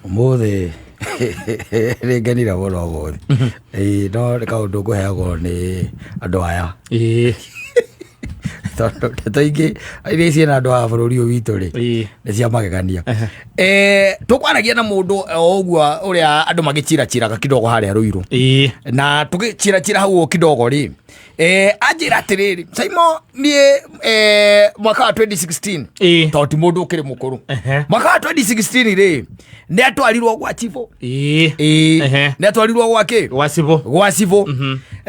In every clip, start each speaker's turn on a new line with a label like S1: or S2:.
S1: Mothe regenira bolo bothe no kaundu kuheagwo ni andu aya toingi iria ciena andu a bururi uyu witu ri ni cia magegania tukwaragia na mundu oguo uria andu magichira kidogo haria Ruiru na tugichira hau kidogo ri ajira tiriri Saimo ni mwaka wa 2016 toti mundu ukiri mukuru mwaka wa 2016 ri ni atwarirwo gwa chivo ni atwarirwo gwake gwa chivo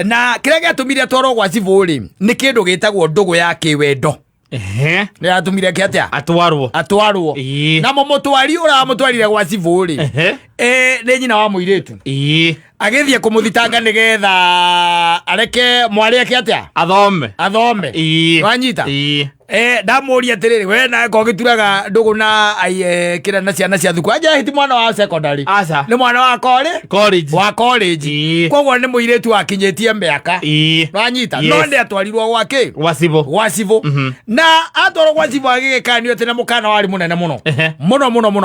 S1: na kiria giatumire atwarwo gwa chivo ri ni kindu gitagwo ndugu ya kiwendo ni atumire kiatia atwarwo na mutwari ura mutwarire gwa chivo ri ni nyina wa muiretu agithie kumuthitanga nigetha areke mwari ake atia athome wanyita ndamuria tiriri we na ko gituraga ndugu na kira na ciana cia thuku aja hiti mwana wa secondary ni mwana wa college kogwo ni muiretu akinyetie miaka wanyita no ndi atwarirwo gwake gwasivo na atwarwo gwasivo agigekanio tena mukana wari munene muno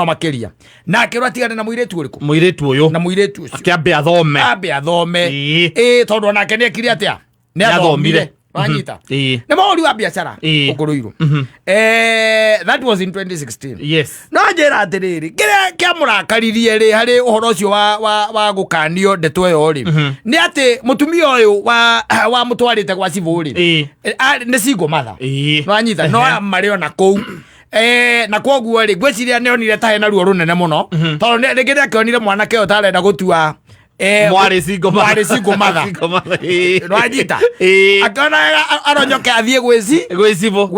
S1: makiria na akirwa tigana na muiretu uyu na muiretu ucio
S2: akiambe
S1: athome tondu nake ni akiri atia ni athomire wanyita ni mauri wa biashara ukuruiru that was in 2016
S2: yes
S1: no njira atiriri kiria kiamurakaririe ri hari uhoro ucio wa gukanio ndeto yo ri ni ati mutumia uyu wa mutwarite gwa civu ri ni single mother wanyita no mario na kou na kwoguo ri gweciria nionire tahe na ruo runene muno tondu ngiria kionire mwanake yo tarenda gutua
S2: mwari single
S1: mother nwajita akana aronyoke athie gwicivo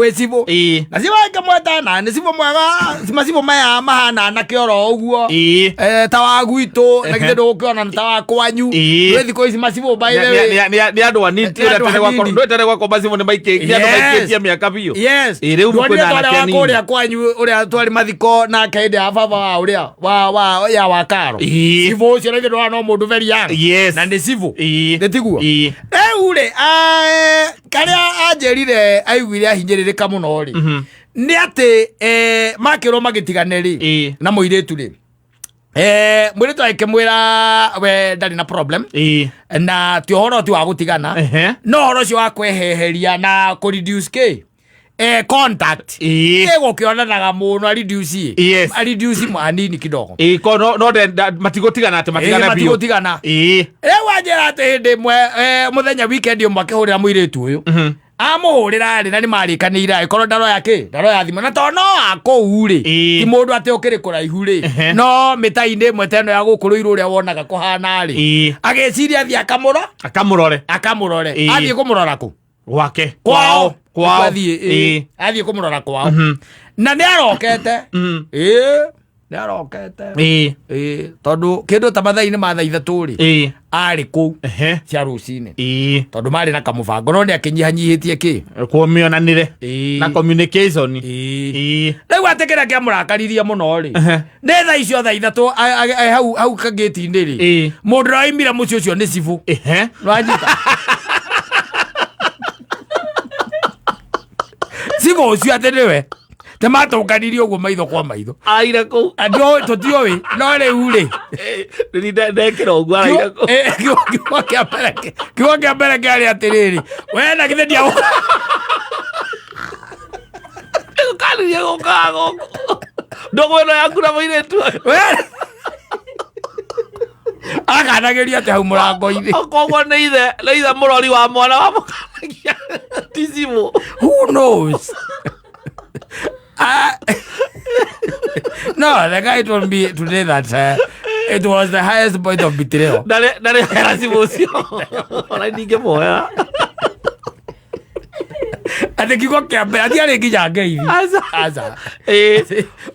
S1: na siwake mwetana ni sivo mwega simasivo maya mahana na kioro uguo tawa gwitu na githe ndukiona tawa kwanyu wethi ko isi masivo by the way
S2: ni andu aniti tere gwa komba sivo ni maikitie miaka biyo
S1: riu kwina na kuria kwanyu uria twari mathiko na kaide ababa uria wa karo sivo cio ndio no mundu very young na ndi sivu ndetiguo ure karia ajerire aiguire ahinyiririka muno ri ni ati makiro magitigane ri na muiretu ri muiretu aikemwira we ndari na problem na ti horo ti wa gutigana no horo cio wa kweheheria na ku reduce contact ego kionanaga muno reduce manini kidogo
S2: ko no matigotigana ate
S1: matigana wajera ate ndi muthenya weekend yo makehurira muiretu uyu amuhurira ri na ni marikanira ikoro ndaro ya thimo na tono ako uri ti mundu ate ukiri kuraihu ri no mitaine mweteno ya gukuru uria wonaga kuhana ri ageciria athi akamurore athi kumurora ku
S2: gwake
S1: kwao athie kumurora kwao na ni arokete tondu kindu ta mathaini ma thaa ithatu ri ari ku cia rucini tondu mari na kamubango no ni akinyihanyihitie ki
S2: kuomionanire na communication
S1: riu atekera kiamurakaririe muno ri ni thaa icio thaa ithatu hau kageti-ini ri mundu raimira mucio ucio ni civu rwanyita sivo ucio ateniwe tematukanire uguo maitho kwa maitho
S2: aira ku
S1: andio tutiowi no riu ri
S2: ni ndekira uguo aira ku
S1: kiwa kiambere ari atiriri we na githe dia
S2: ukaririe gukago ndogo ino yaku na muiretu
S1: we akanageria ati hau murango-ini
S2: kogwo ni ithe murori wa mwana wa mukanagia tisimu
S1: who knows no the guy told me today that it was the highest point of betrayal
S2: dale harasimu sio ona ninge moya
S1: ati kigo kiambe ati ari nginya ngei aza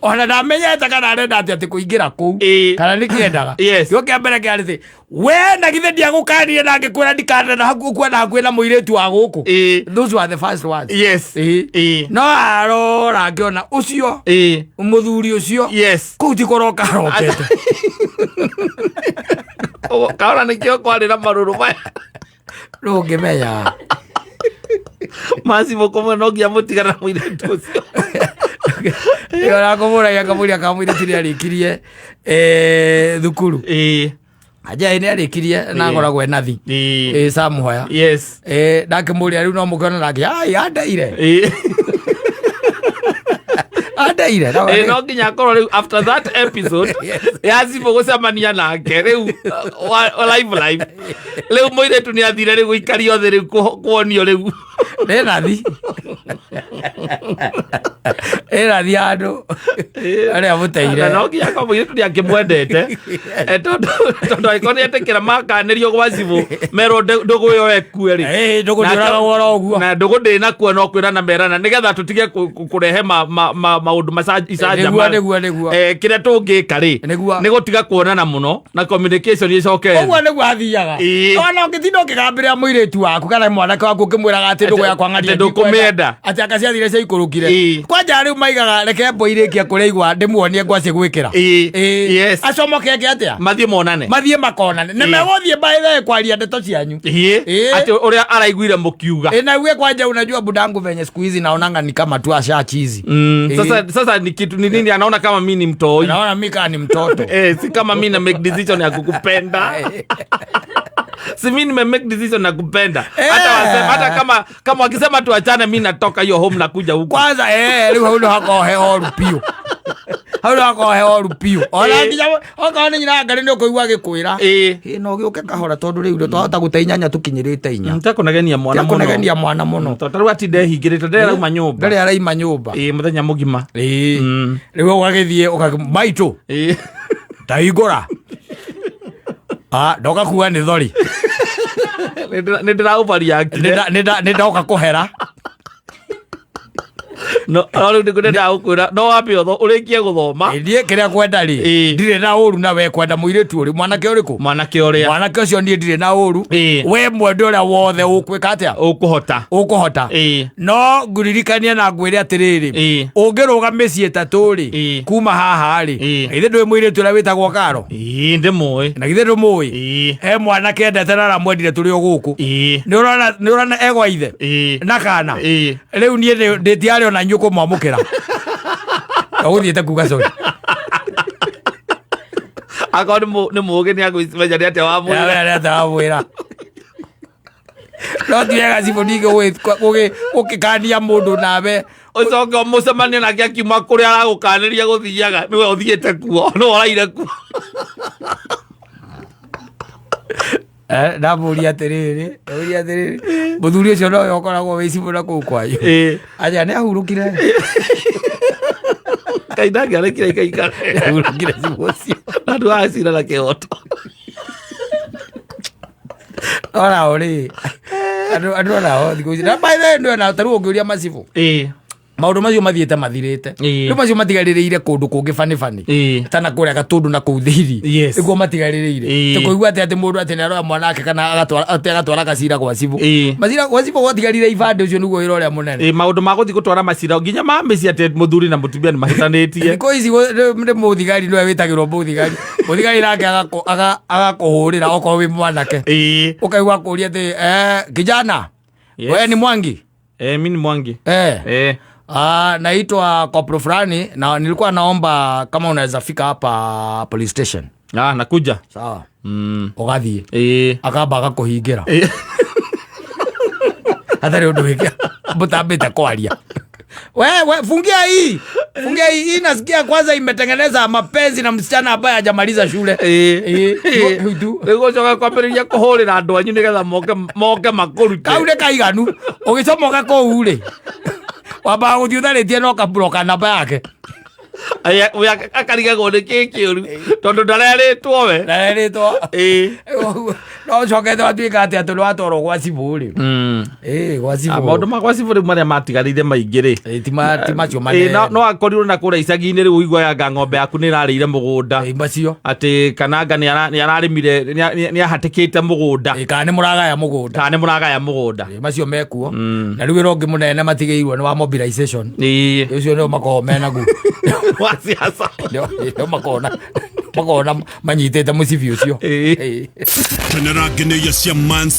S1: ona ndamenyete kana arenda ati kuingira kuu kana nikiendaga kigo kiambere kiari we na githe ndia gukanire na ngikwira ndikana na haku kwenda hakwina muiretu wa guku those were the first words no arora ngiona ucio muthuri ucio kuu ti koroka rokete
S2: kaona nikio kwarira maruru maya
S1: rungimenya
S2: Masivo como no guia mutigana muiretu ucio
S1: Yora komura ya kamuri akamwire tiri arikirie thukuru. Aja ine arikirie na ngoragwo enathi. Samuhoya.
S2: Yes.
S1: Ndakimuria riu no mukona nake ai andaire. Andaire.
S2: No nginya korwo riu after that episode yacibo gucemania nake riu live riu moiretu ni athire riu guikario thi riu kuonio riu
S1: Nenathi. Erathi andu aria muteire.
S2: No nginya korwo moiretu ni akimwendete tondu aikoni etekera makanirio gwa cibo mero ndugu yo ekue ri
S1: ndugu ndiraga woro uguo
S2: na ndugu ndina kuo no kwirana merana nigetha tutige kurehe maundu
S1: niguo
S2: kiria tungika ri ni gutiga kuonana muno na communication icoke
S1: uguo niguo athiaga ona ngitinda ukigambira muiretu waku kana mwanake waku ukimwiraga ati ndugu yakwa ngaria
S2: ndukumenda
S1: ati akaciathire cia ikurukire kwanja riu maigaga reke mboirikia kureigwa ndimuonie ngwaci gwikira acomokenge atia
S2: mathie
S1: makonane ni meguthie baithe kwaria ndeto cianyu
S2: ati uria araiguire mukiuga
S1: na uwe kwanja unajua budangu venye siku hizi naonanga ni kama tu asha chizi
S2: sasa ni kitu ni nini anaona kama mimi ni mtoi
S1: naona mimi kama ni mtoto
S2: si kama mimi na make decision ya kukupenda si mimi nime make decision na kupenda hata wasema hata kama wakisema tuachane mimi natoka hiyo home na kuja huko
S1: kwanza leo huyo hako heoru pio haulo hako heoru pio ona nginya oka nyina ngari ndio kuigwa gikwira no giuke kahora tondu riu twahota guteinyanya tukinyirite inya
S2: ntakunegenia
S1: mwana muno
S2: totaru ati ndehingirite nderauma nyumba
S1: ndari araima nyumba
S2: muthenya mugima
S1: riu ugagithie ukamaito taigora ndoka kuwa ni thori
S2: nindiraũbaria
S1: nindoka kuhera
S2: no riu ndikwenda gukwira no wapi urikie guthoma
S1: ndie kiria kwenda ri ndire na uru na we kwenda muiretu uri mwanake uriku
S2: mwanake ucio
S1: ndie ndire na uru we mwende uria wothe ukwika atia ukuhota no nguririkania na ngwire atiriri ungiruga micii tatu ri kuma haha ri ithe ndwe muiretu uria witagwo Karo
S2: ndimui
S1: na githe ndumui he mwanake endete na ramwendire turi o guku ni urana egwa ithe na kana riu nie nditiari ona nyuko mwamukira uthiete kuga sorry
S2: akoni ni muge ni agwicimenya ni ate wa
S1: mwira no tiega ciboninge ukikania mundu nawe
S2: ucoke mucemania nake akiuma kuria aragukaniria guthiaga niwe uthiete kuo no oraire kuo
S1: ndamuria atiriri muthuri ucio no yokoragwo wicibu na kuu kwanyu aja ni ahurukire
S2: kaindangi arekire ikaikara
S1: ahurukire cibu ucio
S2: andu acira na kioto
S1: ora uri andu onao thiku ici na baithe ndio na taru ungiuria macibu maundu macio mathiete mathirite riu macio matigaririire kundu kungi fani tana kuria gatundu na kuu thiri iguo matigaririire tikuigua ati mundu ati naroya mwanake kana agatwara gacira gwa cibu macira gwa cibu gwatigarire ibande ucio niguo wira uria munene
S2: maundu ma guthi gutwara macira nginya ma meci ati muthuri na mutumia ni mahitanitie
S1: thiko ici ndi muthigari niwe witagirwo muthigari nake agakuhurira okorwo wi mwanake ukaigua kuria ati kijana wewe ni Mwangi
S2: mimi ni Mwangi
S1: naitwa Kopro fulani na nilikuwa naomba kama unaweza fika hapa police station.
S2: Nakuja.
S1: Sawa. Ugathie. Akaba akakuhingira. Hatari undu wiki. Mutambite kwaria. Wewe fungia hii. Nasikia kwanza imetengeneza mapenzi na msichana ambaye hajamaliza shule.
S2: Lego choka kwambiriria kuhurira andu anyu nigetha moke makurute.
S1: Kaure kaiganu. Ugicomoka ko ure. Wamba guthiutharitie no kabroka namba yake
S2: akarigagwo nä kä kä å ru tondå ndareritwo we
S1: no cokete watuä ka atä atå nä watwarwo gwa cibå rä
S2: maå ndå ma gwa cibå rä marä a matigarire maingä rä
S1: ti macio
S2: no akorirwo na kå rä a icagi-inä rä u iguayanga ng'ombe yaku nä ĩrarä ire må gå nda atä kananga nä ararä mire nä ahatä kä te må gå nda
S1: kana nä må ragaya må gå nda macio mekuo na rä u wä ra å ngä må nene matigä irwo nä wa mobilization ũcio nä o makorwo menaguo
S2: wa siasa
S1: ndio makona manyitĩte mũcibi ũcio
S3: Tenera ngeneia cia man